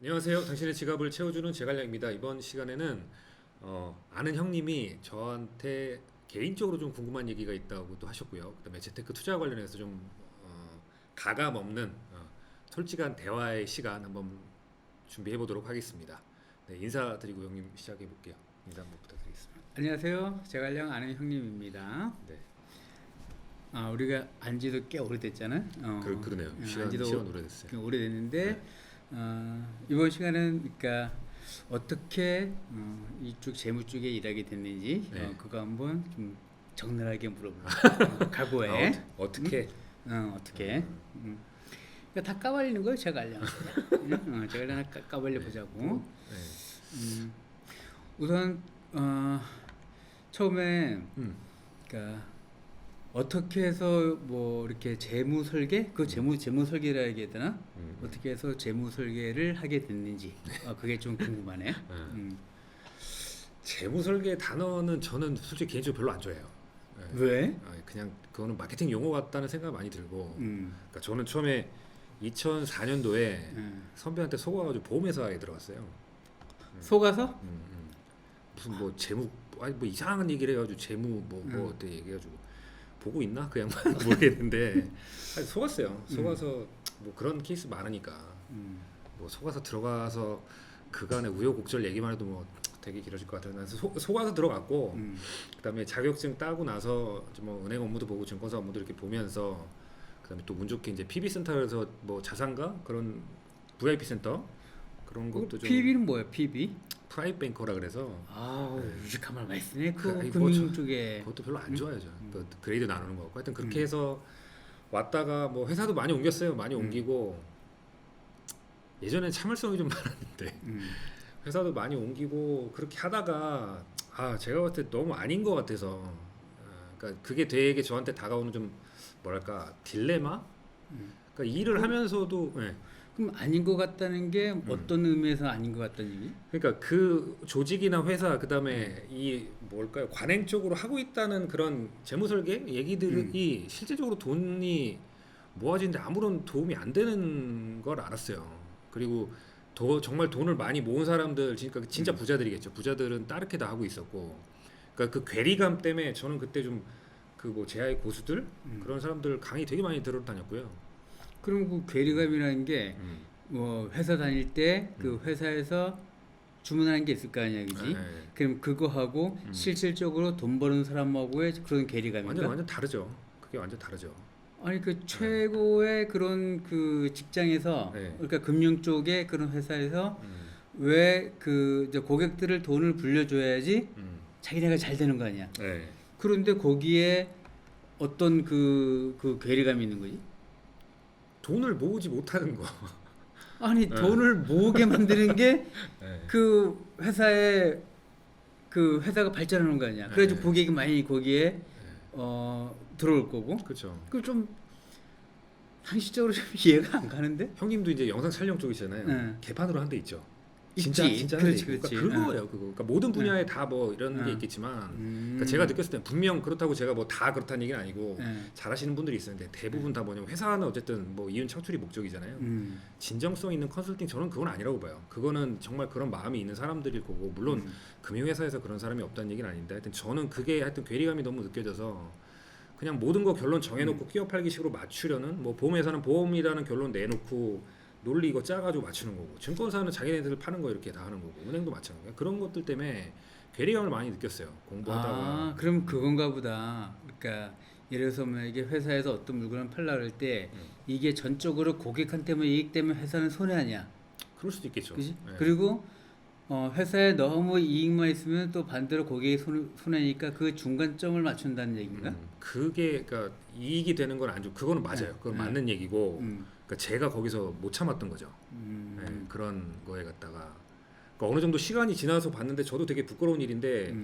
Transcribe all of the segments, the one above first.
안녕하세요. 당신의 지갑을 채워주는 제갈량입니다. 이번 시간에는 아는 형님이 저한테 개인적으로 좀 궁금한 얘기가 있다고도 하셨고요. 그다음에 재테크 투자 관련해서 좀 가감 없는 솔직한 대화의 시간 한번 준비해 보도록 하겠습니다. 네, 인사드리고 형님 시작해 볼게요. 인사 한번 부탁드리겠습니다. 안녕하세요. 제갈량 아는 형님입니다. 네, 우리가 안지도 꽤 오래됐잖아. 그러네요. 시간 안지도 오래됐어요. 꽤 오래됐는데 네. 이번 시간은 그러니까 어떻게 이쪽 재무 쪽에 일하게 됐는지 네. 그거 한번 좀 적나라하게 물어보고 아, 각오해. 어떻게? 어떻게? 그러니까 다 까발리는 거예요, 제갈량. 제갈량 까발려 보자고. 네. 우선 처음에 음. 그러니까 어떻게 해서 뭐 이렇게 재무 설계 그 재무 설계라 해야 되나 어떻게 해서 재무 설계를 하게 됐는지 그게 좀 궁금하네. 재무 설계 단어는 저는 솔직히 개인적으로 별로 안 좋아해요. 네. 왜? 그냥 그거는 마케팅 용어 같다는 생각 많이 들고, 음, 그러니까 저는 처음에 2004년도에 음. 선배한테 속아가지고 보험회사에 들어갔어요. 속아서? 무슨 뭐 재무 아니 뭐 이상한 얘기를 해가지고 재무 뭐 어때 얘기해가지고 보고 있나 그 양반 모르겠는데 아니, 속아서 뭐 그런 케이스 많으니까 뭐 속아서 들어가서 그간의 우여곡절 얘기만 해도 뭐 되게 길어질 것 같아요. 그래서 속아서 들어갔고, 그다음에 자격증 따고 나서 뭐 은행 업무도 보고 증권사 업무도 이렇게 보면서, 그다음에 또 운 좋게 이제 PB 센터에서 뭐 자산가 그런 VIP 센터 그런 것도 좀 PB는 뭐야? PB? 프라이빗 뱅커라 그래서 유식한 말 많이 쓰네. 아니, 그 뭐 금융 쪽에. 그것도 별로 안 좋아해요. 저는. 그 그레이드 나누는 거 같고 하여튼 그렇게 해서 왔다가 뭐 회사도 많이 옮겼어요. 많이 옮기고 예전엔 참을성이 좀 많았는데 회사도 많이 옮기고 그렇게 하다가 제가 봤을 때 너무 아닌 것 같아서, 그러니까 그게 되게 저한테 다가오는 좀 뭐랄까 딜레마. 그러니까 일을 하면서도 그럼 아닌 것 같다는 게 어떤 의미에서 아닌 것 같다는 얘기? 그러니까 그 조직이나 회사 그다음에 이 뭘까요 관행 쪽으로 하고 있다는 그런 재무 설계 얘기들이 실제적으로 돈이 모아지는데 아무런 도움이 안 되는 걸 알았어요. 그리고 정말 돈을 많이 모은 사람들 진짜 부자들이겠죠. 부자들은 따르게 다 하고 있었고, 그러니까 그 괴리감 때문에 저는 그때 좀 그 뭐 제아의 고수들 그런 사람들 강의 되게 많이 들어 다녔고요. 그럼 그 괴리감이라는 게 뭐 회사 다닐 때 그 회사에서 주문하는 게 있을 거 아니야, 그지? 네. 그럼 그거 하고 실질적으로 돈 버는 사람하고의 그런 괴리감인가? 완전 다르죠. 그게 완전 다르죠. 아니 그 최고의 그런 그 직장에서 네. 그러니까 금융 쪽의 그런 회사에서 왜 그 고객들을 돈을 불려줘야지 자기네가 잘 되는 거 아니야? 네. 그런데 거기에 어떤 그 괴리감이 있는 거지? 돈을 모으지 못하는 거. 아니 돈을 모으게 만드는 게 네. 그 회사의 그 회사가 발전하는 거 아니야. 그래가지고 네. 고객이 많이 거기에 들어올 거고. 그렇죠. 그 좀 상식적으로 좀 이해가 안 가는데. 형님도 이제 영상 촬영 쪽이잖아요. 네. 개판으로 한 데 있죠. 있지. 진짜 한 데 그렇지, 있고. 그렇지. 그러니까 그거예요. 그거. 그러니까 모든 분야에 다 뭐 이런 게 있겠지만, 그러니까 제가 느꼈을 때 분명 그렇다고 제가 뭐 다 그렇다는 얘기는 아니고 잘하시는 분들이 있었는데 대부분 다 뭐냐면 회사는 어쨌든 뭐 이윤 창출이 목적이잖아요. 진정성 있는 컨설팅 저는 그건 아니라고 봐요. 그거는 정말 그런 마음이 있는 사람들일 거고, 물론 금융회사에서 그런 사람이 없다는 얘기는 아닌데 하여튼 저는 그게 하여튼 괴리감이 너무 느껴져서 그냥 모든 거 결론 정해놓고 끼어 팔기식으로 맞추려는, 뭐 보험회사는 보험이라는 결론 내놓고 논리 이거 짜가지고 맞추는 거고, 증권사는 자기네들 파는 거 이렇게 다 하는 거고, 은행도 마찬가지예요. 그런 것들 때문에 괴리감을 많이 느꼈어요. 공부하다가. 그럼 그건가 보다. 그러니까 예를 들어서 만약에 회사에서 어떤 물건을 팔라 그럴 때 이게 전적으로 고객한테만 이익되면 회사는 손해 아니야. 그럴 수도 있겠죠. 그지? 네. 그리고 회사에 너무 이익만 있으면 또 반대로 고객이 손해니까 그 중간점을 맞춘다는 얘기인가? 그게 그러니까 이익이 되는 건 안 좋고, 그거는 맞아요. 그건 맞는 얘기고, 음. 그러니까 제가 거기서 못 참았던 거죠. 네, 그런 거에 갖다가 그러니까 어느 정도 시간이 지나서 봤는데 저도 되게 부끄러운 일인데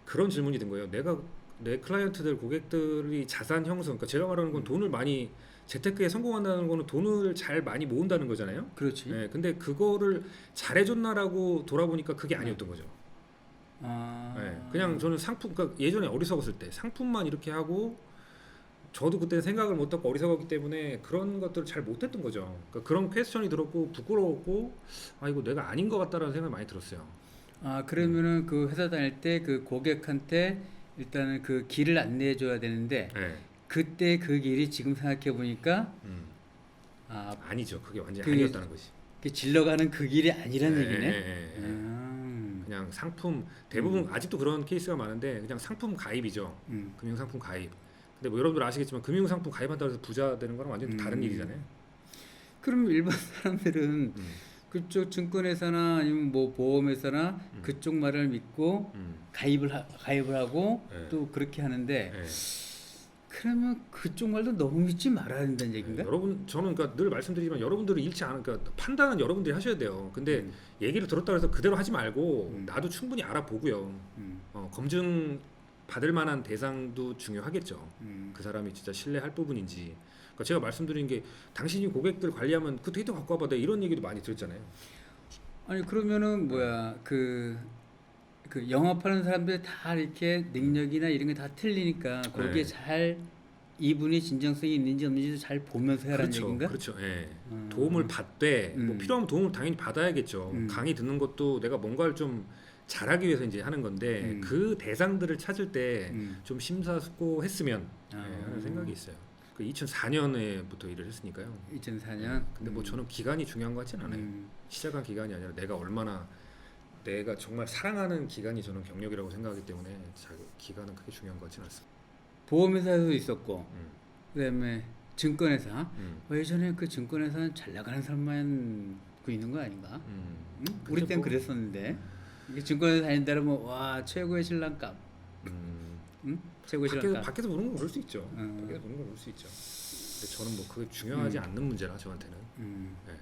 그런 질문이 든 거예요. 내가 내 클라이언트들 고객들이 자산 형성, 그러니까 제가 말하는 건 돈을 많이 재테크에 성공한다는 거는 돈을 잘 많이 모은다는 거잖아요. 그렇지. 네, 근데 그거를 잘해줬나라고 돌아보니까 그게 아니었던 거죠. 네, 그냥 저는 상품, 그러니까 예전에 어리석었을 때 상품만 이렇게 하고 저도 그때 생각을 못하고 어리석었기 때문에 그런 것들을 잘 못했던 거죠. 그러니까 그런 퀘스천이 들었고 부끄러웠고 아 이거 내가 아닌 것 같다라는 생각이 많이 들었어요. 그러면은 그 회사 다닐 때 그 고객한테 일단은 그 길을 안내해 줘야 되는데 네. 그때 그 길이 지금 생각해 보니까 아니죠. 그게 완전히 그 아니었다는 거지. 질러가는 그 길이 아니란 네, 얘기네. 네, 네, 네. 그냥 상품 대부분 아직도 그런 케이스가 많은데 그냥 상품 가입이죠. 금융 상품 가입. 근데 뭐 여러분들 아시겠지만 금융 상품 가입한다고 해서 부자 되는 거랑 완전히 다른 일이잖아요. 그럼 일반 사람들은 그쪽 증권회사나 아니면 뭐 보험회사나 그쪽 말을 믿고 가입을 하고 네. 또 그렇게 하는데 네. 그러면 그쪽 말도 너무 믿지 말아야 된다는 얘기인가? 여러분 저는 그러니까 늘 말씀드리지만 여러분들은 잃지 않은 그러니까 판단은 여러분들이 하셔야 돼요. 근데 얘기를 들었다 해서 그대로 하지 말고 나도 충분히 알아보고요. 검증 받을 만한 대상도 중요하겠죠. 그 사람이 진짜 신뢰할 부분인지. 그러니까 제가 말씀드린 게 당신이 고객들 관리하면 그 데이터 갖고 와봐. 이런 얘기도 많이 들었잖아요. 아니 그러면은 뭐야 그 영업하는 사람들 다 이렇게 능력이나 이런 게 다 틀리니까 거기에 네. 잘 이분이 진정성이 있는지 없는지도 잘 보면서 해라는 그렇죠, 얘기인가? 그렇죠. 예. 도움을 받되 뭐 필요하면 도움을 당연히 받아야겠죠. 강의 듣는 것도 내가 뭔가를 좀 잘하기 위해서 이제 하는 건데 그 대상들을 찾을 때 좀 심사숙고했으면 하는 생각이 있어요. 그 2004년에부터 일을 했으니까요. 2004년. 근데 뭐 저는 기간이 중요한 것 같진 않아요. 시작한 기간이 아니라 내가 얼마나 내가 정말 사랑하는 기간이 저는 경력이라고 생각하기 때문에 기간은 크게 중요한 것 같진 않습니다. 보험회사에도 있었고 그다음에 증권회사. 예전에 그 증권회사는 잘 나가는 사람만 그 있는 거 아닌가? 우리 땐 그랬었는데 이게 증권회사 다닌다면 와 최고의 신랑감. 최고의 신랑감. 밖에서 보는 건 그럴 수 있죠. 밖에서 보는 건 그럴 수 있죠. 근데 저는 뭐 그게 중요하지 않는 문제라 저한테는. 네.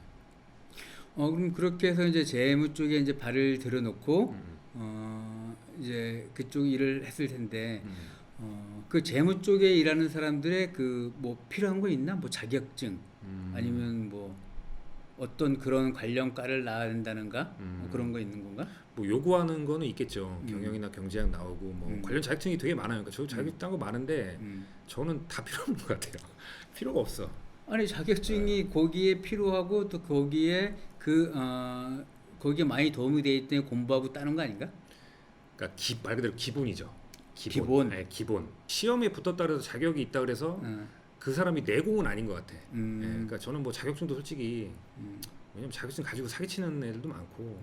그럼 그렇게 해서 이제 재무 쪽에 이제 발을 들여놓고 이제 그쪽 일을 했을 텐데 그 재무 쪽에 일하는 사람들의 그 뭐 필요한 거 있나? 뭐 자격증 아니면 뭐 어떤 그런 관련 과를 나와야 된다는가? 뭐 그런 거 있는 건가? 뭐 요구하는 거는 있겠죠. 경영이나 경제학 나오고 뭐 관련 자격증이 되게 많아요. 그러니까 저도 자격증 딴 거 많은데 저는 다 필요 없는 것 같아요. 필요가 없어. 아니 자격증이 거기에 필요하고 또 거기에 거기에 많이 도움이 돼 있기 때문에 공부하고 따는 거 아닌가? 그러니까 말 그대로 기본이죠. 기본. 네, 기본. 시험에 붙었다 그래서 자격이 있다 그래서 그 사람이 내공은 아닌 것 같아. 네, 그러니까 저는 뭐 자격증도 솔직히 왜냐면 자격증 가지고 사기치는 애들도 많고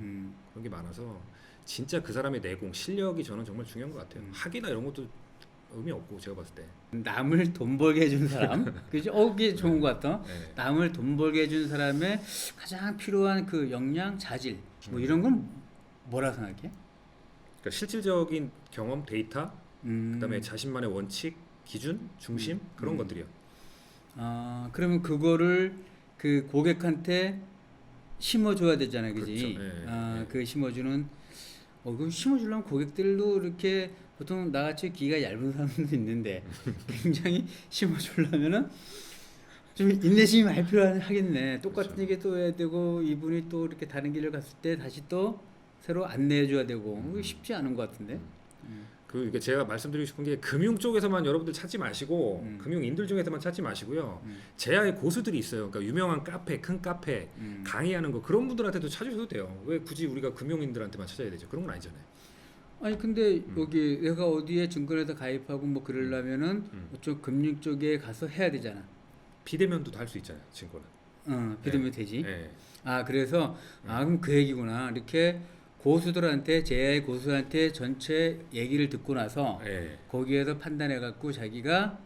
그런 게 많아서 진짜 그 사람의 내공, 실력이 저는 정말 중요한 것 같아요. 학위나 이런 것도 의미 없고 제가 봤을 때. 남을 돈 벌게 해준 사람, 그죠? 그게 좋은 것 같아. 네. 남을 돈 벌게 해준 사람의 가장 필요한 그 역량, 자질, 뭐 이런 건 뭐라 생각해? 그러니까 실질적인 경험, 데이터, 그다음에 자신만의 원칙, 기준, 중심 그런 것들이요. 그러면 그거를 그 고객한테 심어줘야 되잖아요, 그지? 그렇죠. 네. 그 심어주는 그럼 심어주려면 고객들도 이렇게 보통 나같이 귀가 얇은 사람도 있는데 굉장히 심어주려면은 좀 인내심이 많이 필요하겠네. 똑같은 그렇죠. 얘기 또 해야 되고 이분이 또 이렇게 다른 길을 갔을 때 다시 또 새로 안내해줘야 되고 그게 쉽지 않은 것 같은데. 그러니까 제가 말씀드리고 싶은 게 금융 쪽에서만 여러분들 찾지 마시고 금융인들 중에서만 찾지 마시고요. 제야의 고수들이 있어요. 그러니까 유명한 카페, 큰 카페 강의하는 거 그런 분들한테도 찾으셔도 돼요. 왜 굳이 우리가 금융인들한테만 찾아야 되죠? 그런 건 아니잖아요. 아니 근데 여기 내가 어디에 증권회사 가입하고 뭐 그러려면은 좀 금융 쪽에 가서 해야 되잖아. 비대면도 할 수 있잖아요. 증권은. 비대면 되지. 네. 그래서 그럼 그 얘기구나. 이렇게 고수들한테 제야의 고수한테 전체 얘기를 듣고 나서 거기에서 판단해 갖고 자기가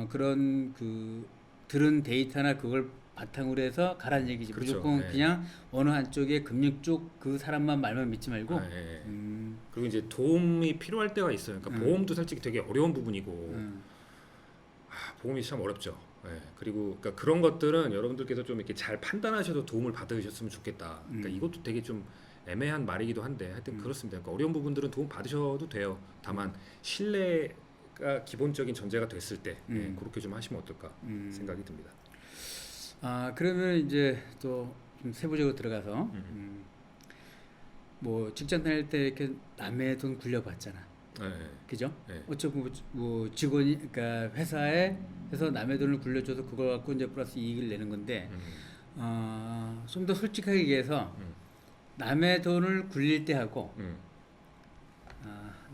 그런 그 들은 데이터나 그걸 바탕으로 해서 가라는 얘기지. 그렇죠. 무조건 그냥 어느 한쪽에 금융 쪽 그 사람만 말만 믿지 말고. 그리고 이제 도움이 필요할 때가 있어요. 그러니까 보험도 솔직히 되게 어려운 부분이고 보험이 참 어렵죠. 그리고 그러니까 그런 것들은 여러분들께서 좀 이렇게 잘 판단하셔서 도움을 받으셨으면 좋겠다. 그러니까 이것도 되게 좀 애매한 말이기도 한데 하여튼 그렇습니다. 그러니까 어려운 부분들은 도움 받으셔도 돼요. 다만 신뢰가 기본적인 전제가 됐을 때 그렇게 좀 하시면 어떨까 생각이 듭니다. 그러면 이제 또 좀 세부적으로 들어가서 뭐 직장 다닐 때 이렇게 남의 돈 굴려봤잖아. 네. 그죠? 네. 어차피 뭐 직원이 그러니까 회사에서 남의 돈을 굴려줘서 그걸 갖고 이제 플러스 이익을 내는 건데 좀 더 솔직하게 얘기해서 남의 돈을 굴릴 때하고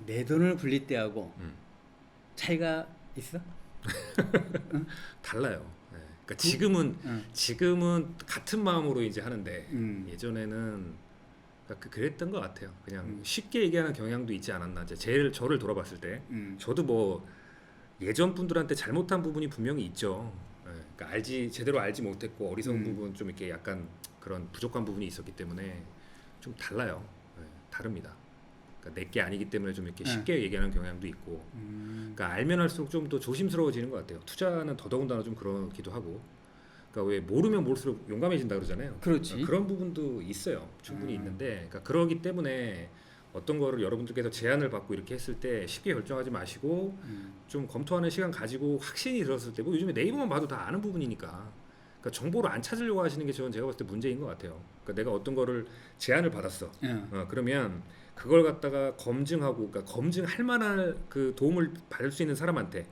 내 돈을 굴릴 때하고 차이가 있어? 달라요. 네. 그러니까 지금은 같은 마음으로 이제 하는데 예전에는 그러니까 그랬던 것 같아요. 그냥 쉽게 얘기하는 경향도 있지 않았나. 이제 저를 돌아봤을 때 저도 뭐 예전 분들한테 잘못한 부분이 분명히 있죠. 네. 그러니까 제대로 알지 못했고 어리석은 부분 좀 이렇게 약간 그런 부족한 부분이 있었기 때문에 좀 달라요. 네. 다릅니다. 그러니까 내게 아니기 때문에 좀 이렇게 쉽게 얘기하는 경향도 있고, 그러니까 알면 할수록 좀 더 조심스러워지는 것 같아요. 투자는 더더군다나 좀 그러기도 하고. 그러니까 왜 모르면 모를수록 용감해진다 그러잖아요. 그렇지. 그러니까 그런 부분도 있어요. 충분히 있는데, 그러니까 그러기 때문에 어떤 거를 여러분들께서 제안을 받고 이렇게 했을 때 쉽게 결정하지 마시고 좀 검토하는 시간 가지고 확신이 들었을 때, 뭐 요즘에 네이버만 봐도 다 아는 부분이니까. 그러니까 정보를 안 찾으려고 하시는 게 저는 제가 봤을 때 문제인 것 같아요. 그러니까 내가 어떤 거를 제안을 받았어. 그러면 그걸 갖다가 검증하고, 그러니까 검증할 만한 그 도움을 받을 수 있는 사람한테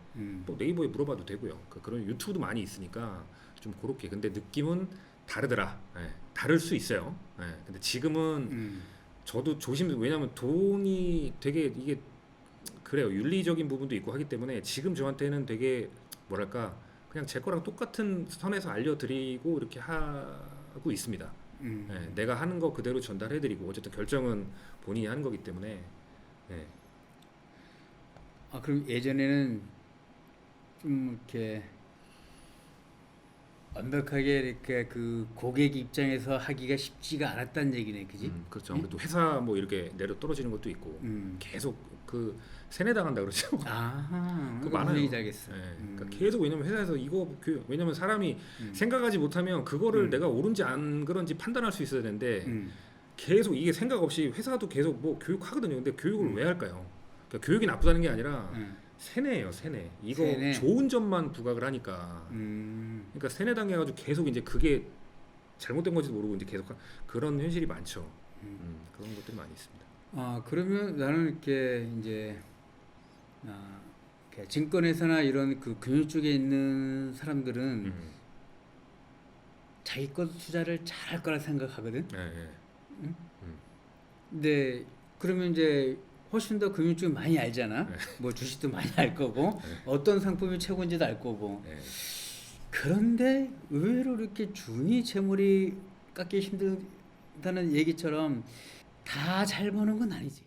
또 네이버에 물어봐도 되고요. 그런 유튜브도 많이 있으니까 좀 그렇게. 근데 느낌은 다르더라. 예, 다를 수 있어요. 예, 근데 지금은 저도 왜냐면 돈이 되게 이게 그래요. 윤리적인 부분도 있고 하기 때문에 지금 저한테는 되게 뭐랄까 그냥 제 거랑 똑같은 선에서 알려드리고 이렇게 하고 있습니다. 예, 내가 하는 거 그대로 전달해드리고 어쨌든 결정은 본인이 하는 거기 때문에. 예. 그럼 예전에는 좀 이렇게 완벽하게 이렇게 그 고객 입장에서 하기가 쉽지가 않았다는 얘기네, 그지? 그렇죠. 아무래도 회사 뭐 이렇게 내려 떨어지는 것도 있고 계속 그 세뇌당한다 그러죠. 그 많아요. 얘기인지 알겠어. 예, 그러니까 계속 왜냐면 회사에서 왜냐면 사람이 생각하지 못하면 그거를 내가 옳은지 안 그런지 판단할 수 있어야 되는데 계속 이게 생각 없이 회사도 계속 뭐 교육하거든요. 근데 교육을 왜 할까요? 그러니까 교육이 나쁘다는 게 아니라 세뇌예요, 세뇌. 이거 세뇌. 좋은 점만 부각을 하니까. 그러니까 세뇌 당해가지고 계속 이제 그게 잘못된 건지도 모르고 이제 계속 그런 현실이 많죠. 그런 것들이 많이 있습니다. 그러면 나는 이렇게 이제 이렇게 증권회사나 이런 그 금융 쪽에 있는 사람들은 자기 것 투자를 잘할 거라 생각하거든. 네. 근데 그러면 이제 훨씬 더 금융 쪽을 많이 알잖아. 뭐 주식도 많이 알 거고 어떤 상품이 최고인지도 알 거고. 그런데 의외로 이렇게 준이 재물이 깎기 힘들다는 얘기처럼 다 잘 버는 건 아니지.